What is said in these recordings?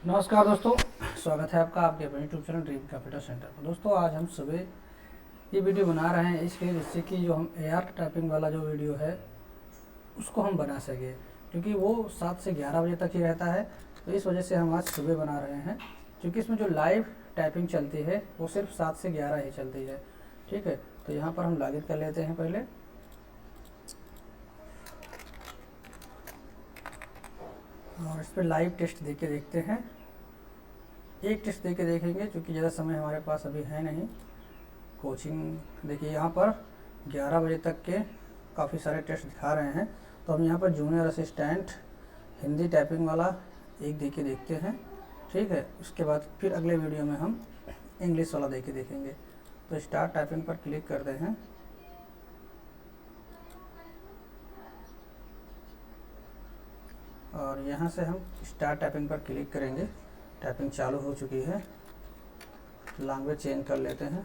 नमस्कार दोस्तों, स्वागत है आपका आपके अपने YouTube channel dream computer centre पर। दोस्तों आज हम सुबह ये वीडियो बना रहे हैं इसलिए जिससे कि जो हम एआर टाइपिंग वाला जो वीडियो है उसको हम बना सके, क्योंकि वो 7 से 11 बजे तक ही रहता है। तो इस वजह से हम आज सुबह बना रहे हैं, क्योंकि इसमें जो लाइव टाइपिंग चलती है वो सिर्फ 7 से 11 ही चलती है। ठीक है, तो यहाँ पर हम लॉगिन कर लेते हैं पहले, और इस पर लाइव टेस्ट दे के देखते हैं। एक टेस्ट दे के देखेंगे, क्योंकि ज़्यादा समय हमारे पास अभी है नहीं। कोचिंग देखिए यहाँ पर 11 बजे तक के काफ़ी सारे टेस्ट दिखा रहे हैं। तो हम यहाँ पर जूनियर असिस्टेंट हिंदी टाइपिंग वाला एक दे के देखते हैं। ठीक है, उसके बाद फिर अगले वीडियो में हम इंग्लिश वाला दे के देखेंगे। तो स्टार्ट टाइपिंग पर क्लिक करते हैं, और यहाँ से हम स्टार्ट टाइपिंग पर क्लिक करेंगे। टाइपिंग चालू हो चुकी है। लैंग्वेज चेंज कर लेते हैं।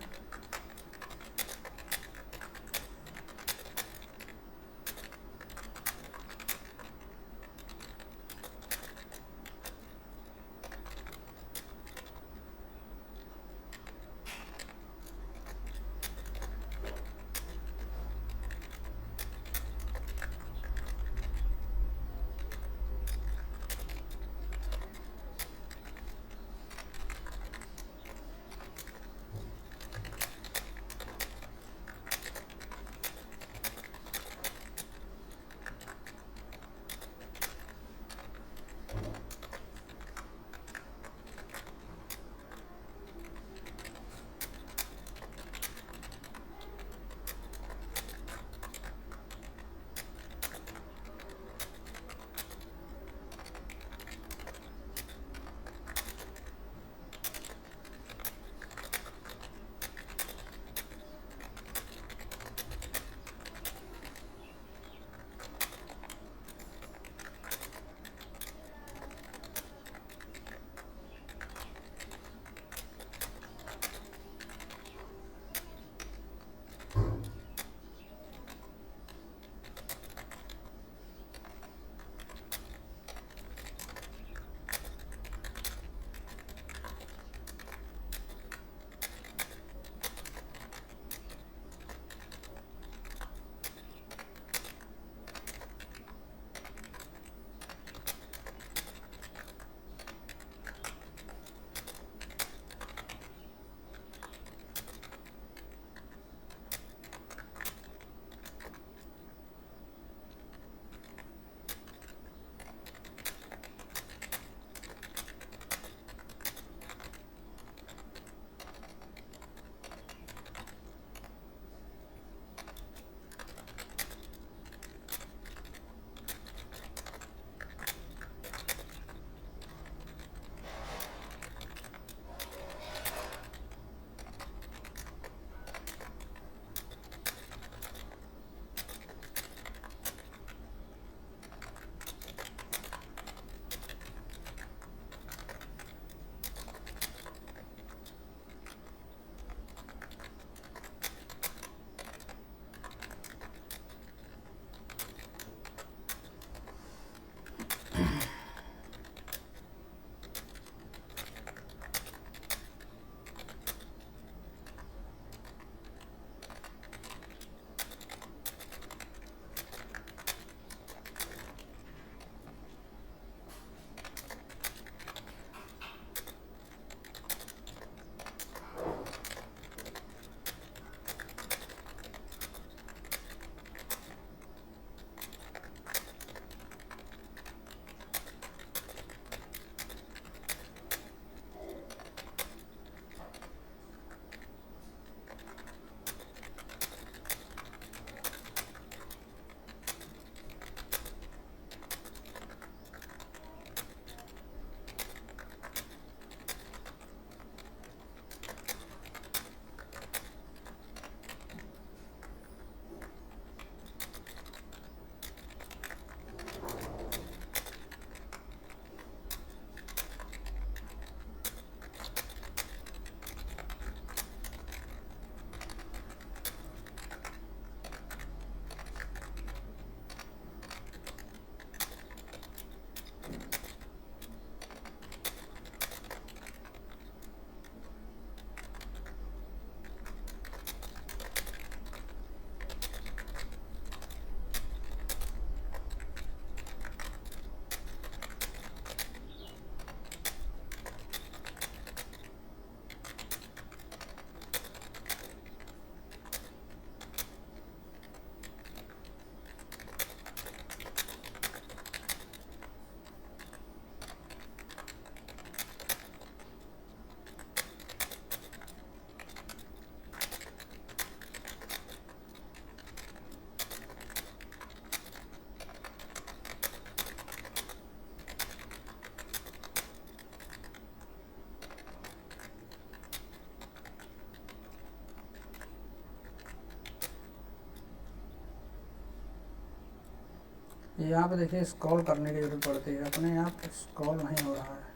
यहाँ पे देखिए स्क्रॉल करने की ज़रूरत पड़ती है, अपने आप स्क्रॉल नहीं हो रहा है।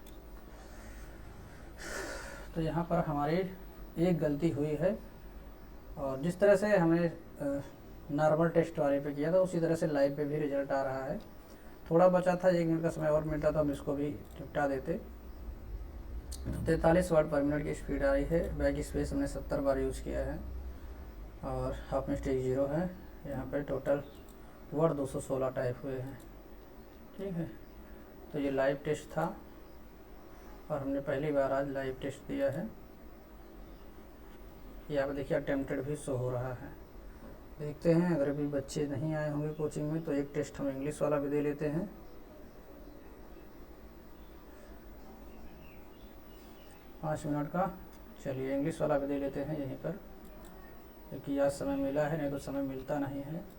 तो यहाँ पर हमारी एक गलती हुई है, और जिस तरह से हमने नॉर्मल टेस्ट वाले पे किया था उसी तरह से लाइव पे भी रिजल्ट आ रहा है। थोड़ा बचा था, 1 मिनट का समय और मिलता तो हम इसको भी निपटा देते। 43 वर्ड पर मिनट की स्पीड आ रही है। बैक स्पेस हमने 70 बार यूज़ किया है, और हाफ मिस्टेक 0 है। यहाँ पे टोटल वर्ड 216 टाइप हुए हैं। ठीक है, तो ये लाइव टेस्ट था, और हमने पहली बार आज लाइव टेस्ट दिया है। यहाँ पे देखिए अटेम्प्टेड भी शो हो रहा है। देखते हैं, अगर अभी बच्चे नहीं आए होंगे कोचिंग में तो एक टेस्ट हम इंग्लिश वाला भी दे लेते हैं। पाँच मिनट का। चलिए इंग्लिश वाला भी दे लेते हैं यहीं पर, क्योंकि आज समय मिला है, नहीं तो समय मिलता नहीं है।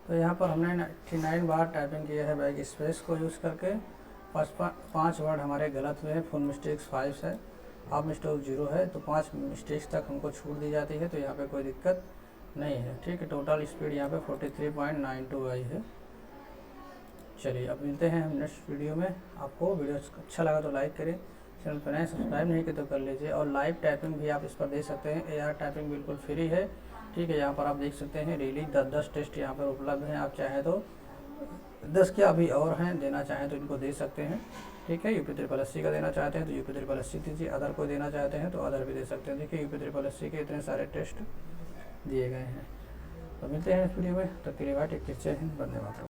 तो यहाँ पर हमने 99 बार टाइपिंग किया है बैक स्पेस को यूज़ करके। 5 वर्ड हमारे गलत हुए हैं, फुल मिस्टेक्स 5 है, हाफ मिस्टेक 0 है, तो 5 मिस्टेक्स तक हमको छूट दी जाती है, तो यहाँ पे कोई दिक्कत नहीं है। ठीक है, टोटल स्पीड यहाँ पे 43.92 आई है। चलिए अब मिलते हैं हम नेक्स्ट वीडियो में। आपको वीडियो अच्छा लगा तो लाइक करें, चैनल पर नए सब्सक्राइब नहीं किया तो कर लीजिए। और लाइव टाइपिंग भी आप इस पर दे सकते हैं, AR टाइपिंग बिल्कुल फ्री है। ठीक है, यहाँ पर आप देख सकते हैं डेली 10 टेस्ट यहाँ पर उपलब्ध हैं। आप चाहें तो 10 क्या अभी और हैं, देना चाहें तो इनको दे सकते हैं। ठीक है, UP SSC का देना चाहते हैं तो UP SSC दीजिए, अदर को देना चाहते हैं तो अदर भी दे सकते हैं। देखिए UP SSC के इतने सारे टेस्ट दिए गए हैं। तो मिलते हैं इस वीडियो में, तब के लिए बाय, टेक केयर, जय हिंद, वंदे मातरम।